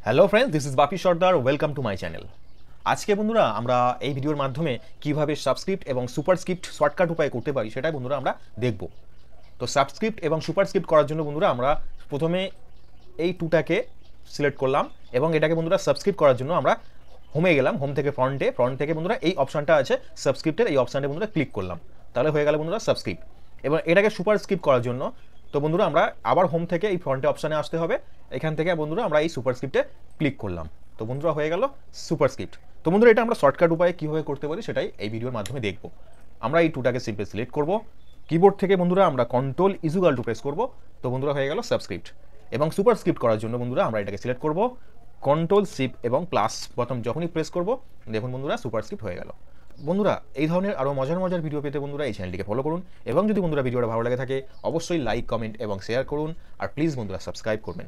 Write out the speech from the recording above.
Hello friends, this is Bapi Sardar. Welcome to my channel. আজকে বন্ধুরা আমরা এই ভিডিওর মাধ্যমে কিভাবে সাবস্ক্রিপ্ট এবং সুপারস্ক্রিপ্ট শর্টকাট উপায়ে করতে পারি সেটাই বন্ধুরা আমরা দেখব। তো সাবস্ক্রিপ্ট এবং সুপারস্ক্রিপ্ট করার জন্য বন্ধুরা আমরা প্রথমে এই টুটাকে সিলেক্ট করলাম এবং এটাকে বন্ধুরা সাবস্ক্রিপ্ট করার জন্য আমরা হোমে গেলাম। হোম থেকে ফ্রন্ট থেকে বন্ধুরা এই অপশানটা আছে সাবস্ক্রিপ্টের, এই অপশানটা বন্ধুরা ক্লিক করলাম। তাহলে হয়ে গেল বন্ধুরা সাবস্ক্রিপ্ট। এবং এটাকে সুপারস্ক্রিপ্ট করার জন্য তো বন্ধুরা আমরা আবার হোম থেকে এই ফ্রন্টে অপশানে আসতে হবে। এখান থেকে বন্ধুরা আমরা এই সুপারস্ক্রিপ্টে ক্লিক করলাম। তো বন্ধুরা হয়ে গেল সুপারস্ক্রিপ্ট। তো বন্ধুরা এটা আমরা শর্টকাট উপায়ে কীভাবে করতে পারি সেটাই এই ভিডিওর মাধ্যমে দেখব। আমরা এই টুটাকে সিম্পল সিলেক্ট করব। কিবোর্ড থেকে বন্ধুরা আমরা কন্ট্রোল ইজুগাল টু প্রেস করব। তো বন্ধুরা হয়ে গেল সাবস্ক্রিপ্ট। এবং সুপারস্ক্রিপ্ট করার জন্য বন্ধুরা আমরা এটাকে সিলেক্ট করব, কন্ট্রোল শিফট এবং প্লাস বটন যখনই প্রেস করব, দেখুন বন্ধুরা সুপারস্ক্রিপ্ট হয়ে গেল। বন্ধুরা এই ধরনের আরও মজার মজার ভিডিও পেতে বন্ধুরা এই চ্যানেলটিকে ফলো করুন এবং যদি বন্ধুরা ভিডিওটা ভালো লাগে থাকে অবশ্যই লাইক, কমেন্ট এবং শেয়ার করুন। আর প্লিজ বন্ধুরা সাবস্ক্রাইব করবেন।